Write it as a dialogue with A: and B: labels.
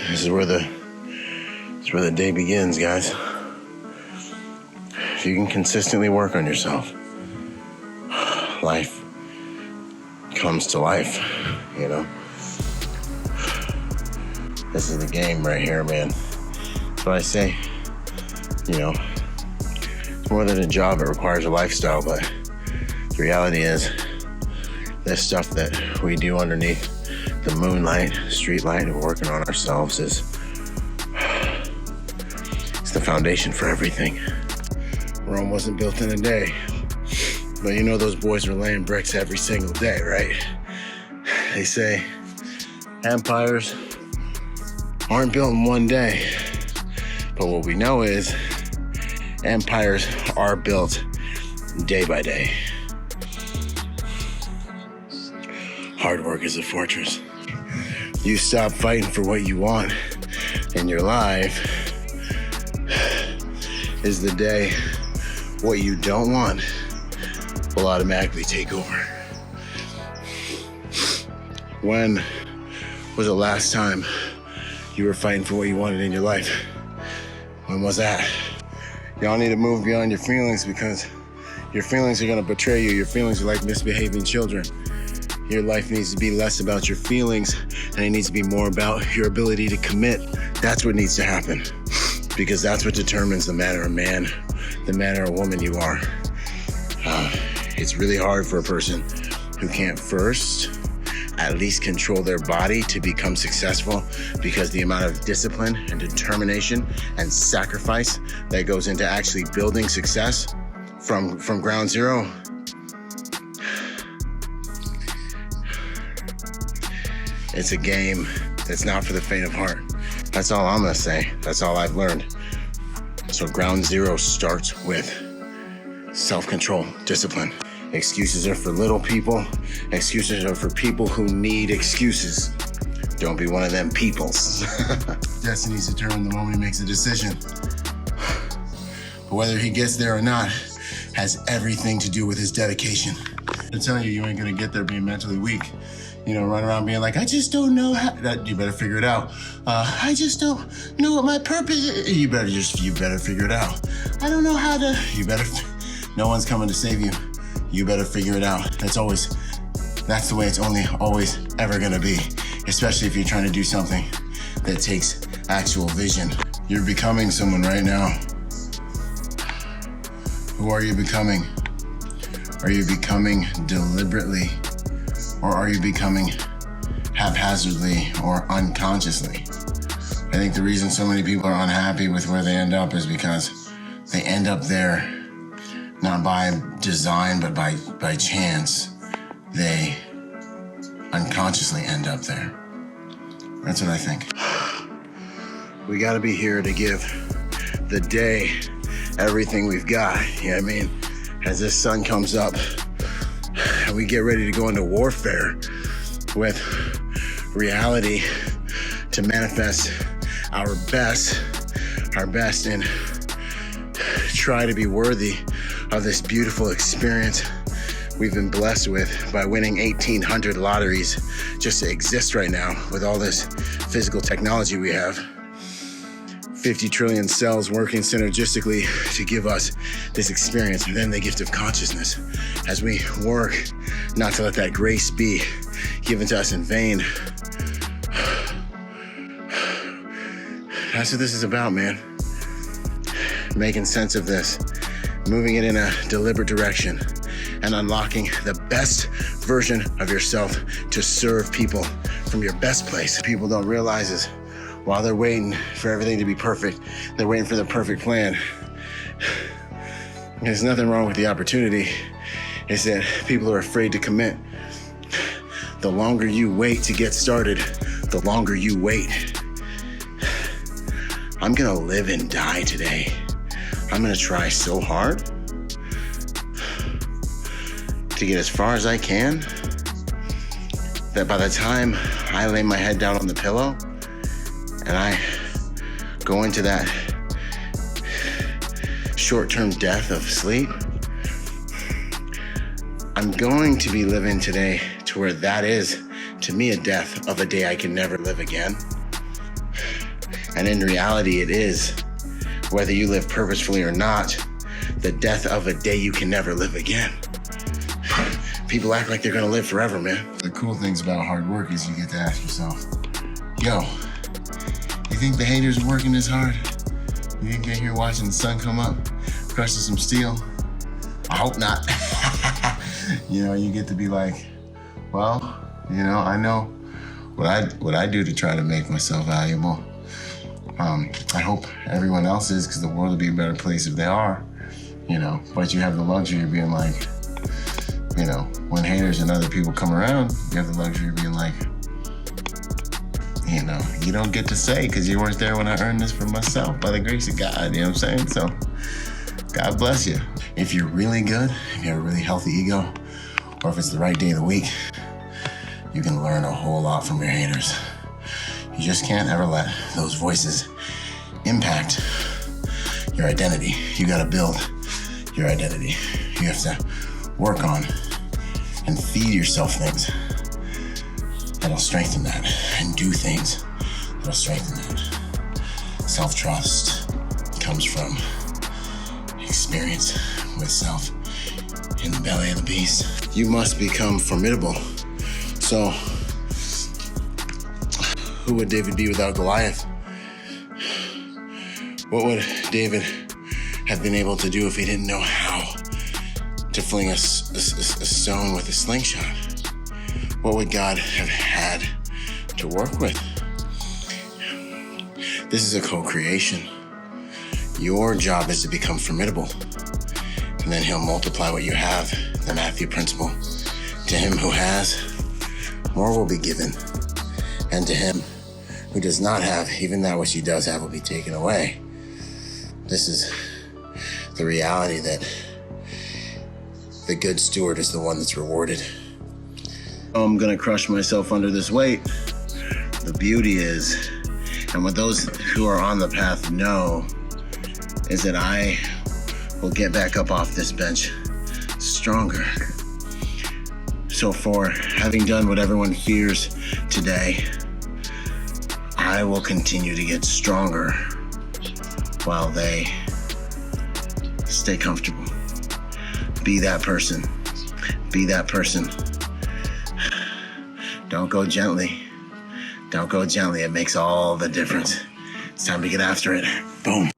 A: This is where the day begins, guys. If you can consistently work on yourself, life comes to life, you know? This is the game right here, man. That's what I say. You know, it's more than a job, it requires a lifestyle, but the reality is this stuff that we do underneath the moonlight, street light, and working on ourselves it's the foundation for everything. Rome wasn't built in a day, but you know those boys are laying bricks every single day, right? They say empires aren't built in one day, but what we know is empires are built day by day. Hard work is a fortress. You stop fighting for what you want in your life is the day what you don't want will automatically take over. When was the last time you were fighting for what you wanted in your life? When was that? Y'all need to move beyond your feelings because your feelings are gonna betray you. Your feelings are like misbehaving children. Your life needs to be less about your feelings and it needs to be more about your ability to commit. That's what needs to happen because that's what determines the manner of man, the manner of woman you are. It's really hard for a person who can't first at least control their body to become successful because the amount of discipline and determination and sacrifice that goes into actually building success from ground zero. It's a game that's not for the faint of heart. That's all I'm gonna say. That's all I've learned. So ground zero starts with self-control, discipline. Excuses are for little people. Excuses are for people who need excuses. Don't be one of them peoples. Destiny's determined the moment he makes a decision. But whether he gets there or not has everything to do with his dedication. I'm telling you, you ain't gonna get there being mentally weak. You know, run around being like, I just don't know how. You better figure it out. I just don't know what my purpose is. You better figure it out. I don't know how to. No one's coming to save you. You better figure it out. That's the way it's always ever gonna be. Especially if you're trying to do something that takes actual vision. You're becoming someone right now. Who are you becoming? Are you becoming deliberately? Or are you becoming haphazardly or unconsciously? I think the reason so many people are unhappy with where they end up is because they end up there not by design, but by chance. They unconsciously end up there. That's what I think. We gotta be here to give the day everything we've got, you know what I mean? As this sun comes up, and we get ready to go into warfare with reality to manifest our best and try to be worthy of this beautiful experience we've been blessed with by winning 1,800 lotteries just to exist right now with all this physical technology we have. 50 trillion cells working synergistically to give us this experience, and then the gift of consciousness as we work not to let that grace be given to us in vain. That's what this is about, man. Making sense of this, moving it in a deliberate direction, and unlocking the best version of yourself to serve people from your best place. People don't realize is while they're waiting for everything to be perfect, they're waiting for the perfect plan. There's nothing wrong with the opportunity. It's that people are afraid to commit. The longer you wait to get started, the longer you wait. I'm gonna live and die today. I'm gonna try so hard to get as far as I can that by the time I lay my head down on the pillow and I go into that short-term death of sleep, I'm going to be living today to where that is, to me, a death of a day I can never live again. And in reality, it is, whether you live purposefully or not, the death of a day you can never live again. People act like they're gonna live forever, man. The cool things about hard work is you get to ask yourself, yo, you think the haters are working this hard? You think they're here watching the sun come up, crushing some steel? I hope not. You get to be like, well, I know what I do to try to make myself valuable. I hope everyone else is, because the world would be a better place if they are, but you have the luxury of being like, when haters and other people come around, you have the luxury of being like, you don't get to say, because you weren't there when I earned this for myself by the grace of God, you know what I'm saying? So God bless you. If you're really good, if you have a really healthy ego, or if it's the right day of the week, you can learn a whole lot from your haters. You just can't ever let those voices impact your identity. You gotta build your identity. You have to work on and feed yourself things that'll strengthen that, and do things that'll strengthen that. Self-trust comes from experience with self in the belly of the beast. You must become formidable. So, who would David be without Goliath? What would David have been able to do if he didn't know how to fling a stone with a slingshot? What would God have had to work with? This is a co-creation. Your job is to become formidable, and then he'll multiply what you have. The Matthew principle. To him who has, more will be given, and to him who does not have, even that which he does have will be taken away. This is the reality that the good steward is the one that's rewarded. I'm gonna crush myself under this weight. The beauty is, and what those who are on the path know, is that I will get back up off this bench stronger. So for having done what everyone fears today, I will continue to get stronger while they stay comfortable. Be that person. Be that person. Don't go gently. Don't go gently. It makes all the difference. It's time to get after it. Boom.